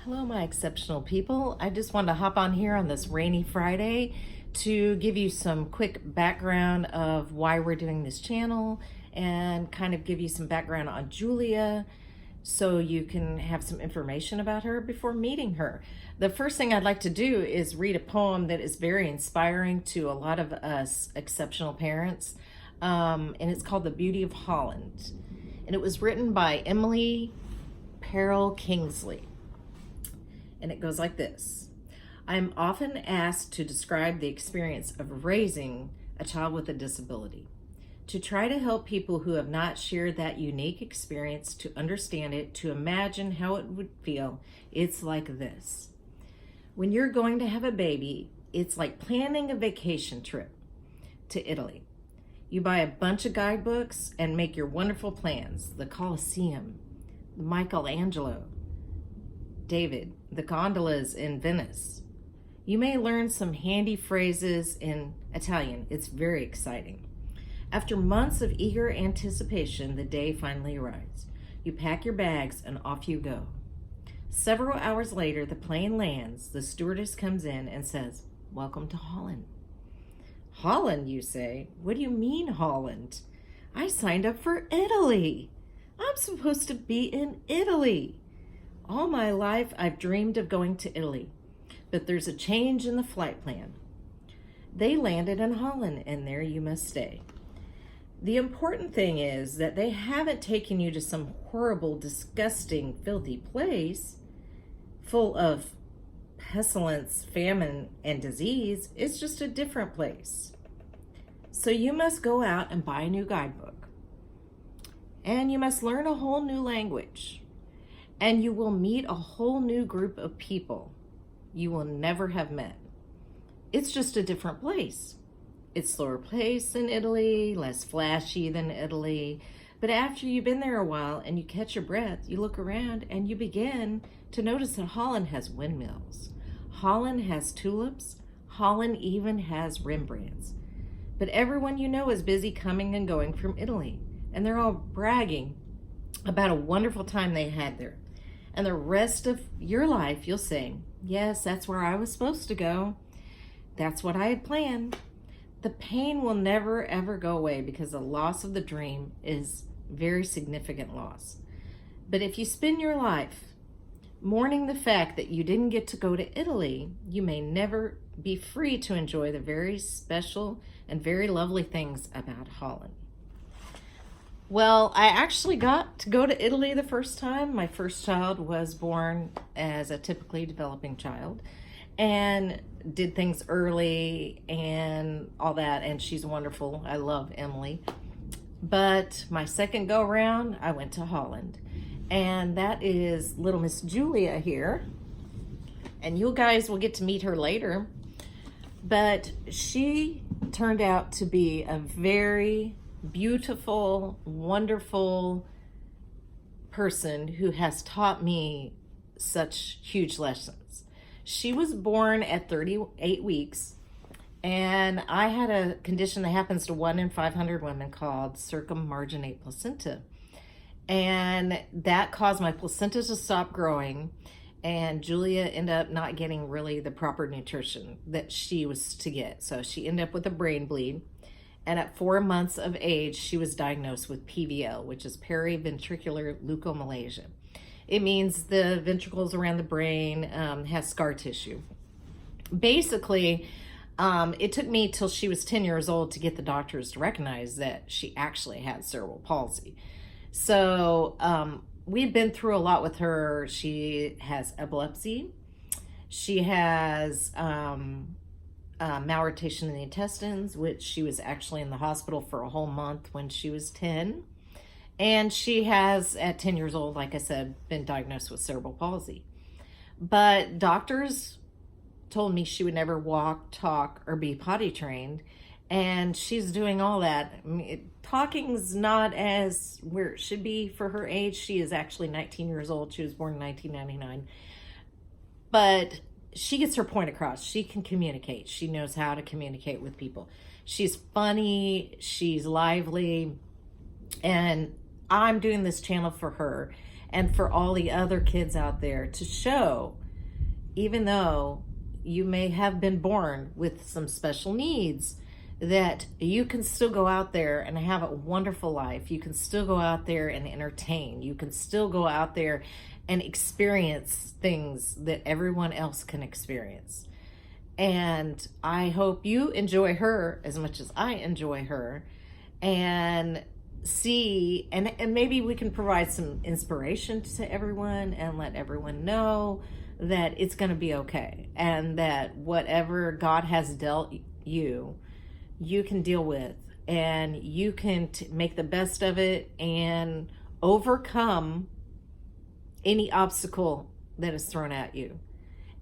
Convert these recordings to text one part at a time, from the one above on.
Hello, my exceptional people. I just wanted to hop on here on this rainy Friday to give you some quick background of why we're doing this channel and kind of give you some background on Julia so you can have some information about her before meeting her. The first thing I'd like to do is read a poem that is very inspiring to a lot of us exceptional parents, and it's called The Beauty of Holland. And it was written by Emily Perel Kingsley. And it goes like this. I am often asked to describe the experience of raising a child with a disability, to try to help people who have not shared that unique experience to understand it, to imagine how it would feel. It's like this. When you're going to have a baby, it's like planning a vacation trip to Italy. You buy a bunch of guidebooks and make your wonderful plans. The Colosseum, Michelangelo, David, the gondolas in Venice. You may learn some handy phrases in Italian. It's very exciting. After months of eager anticipation, the day finally arrives. You pack your bags and off you go. Several hours later, the plane lands. The stewardess comes in and says, "Welcome to Holland." Holland, you say? What do you mean, Holland? I signed up for Italy. I'm supposed to be in Italy. All my life, I've dreamed of going to Italy, but there's a change in the flight plan. They landed in Holland, and there you must stay. The important thing is that they haven't taken you to some horrible, disgusting, filthy place full of pestilence, famine, and disease. It's just a different place. So you must go out and buy a new guidebook, and you must learn a whole new language. And you will meet a whole new group of people you will never have met. It's just a different place. It's slower pace than Italy, less flashy than Italy. But after you've been there a while and you catch your breath, you look around and you begin to notice that Holland has windmills. Holland has tulips. Holland even has Rembrandts. But everyone you know is busy coming and going from Italy. And they're all bragging about a wonderful time they had there. And the rest of your life, you'll say, yes, that's where I was supposed to go. That's what I had planned. The pain will never, ever go away because the loss of the dream is very significant loss. But if you spend your life mourning the fact that you didn't get to go to Italy, you may never be free to enjoy the very special and very lovely things about Holland. Well, I actually got to go to Italy the first time. My first child was born as a typically developing child and did things early and all that, and she's wonderful. I love Emily. But my second go around, I went to Holland, and that is little Miss Julia here, and you guys will get to meet her later. But she turned out to be a very beautiful, wonderful person who has taught me such huge lessons. She was born at 38 weeks, and I had a condition that happens to 1 in 500 women called circummarginate placenta. And that caused my placenta to stop growing, and Julia ended up not getting really the proper nutrition that she was to get. So she ended up with a brain bleed. And at 4 months of age, she was diagnosed with PVL, which is periventricular leukomalacia. It means the ventricles around the brain has scar tissue. Basically, it took me till she was 10 years old to get the doctors to recognize that she actually had cerebral palsy. So we've been through a lot with her. She has epilepsy. She has malrotation in the intestines, which she was actually in the hospital for a whole month when she was 10. And she has, at 10 years old, like I said, been diagnosed with cerebral palsy. But doctors told me she would never walk, talk, or be potty trained. And she's doing all that. I mean, talking's not as where it should be for her age. She is actually 19 years old. She was born in 1999. But she gets her point across. She can communicate. She knows how to communicate with people. She's funny. She's lively. And I'm doing this channel for her. and for all the other kids out there to show, even though you may have been born with some special needs, that you can still go out there and have a wonderful life. You can still go out there and entertain. You can still go out there and experience things that everyone else can experience. And I hope you enjoy her as much as I enjoy her, and see, and maybe we can provide some inspiration to everyone and let everyone know that it's going to be okay, and that whatever God has dealt you, you can deal with, and you can make the best of it and overcome any obstacle that is thrown at you,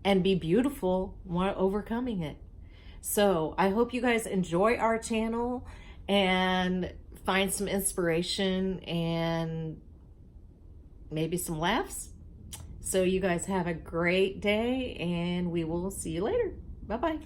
and be beautiful while overcoming it. So I hope you guys enjoy our channel and find some inspiration and maybe some laughs. So you guys have a great day, and we will see you later. Bye-bye.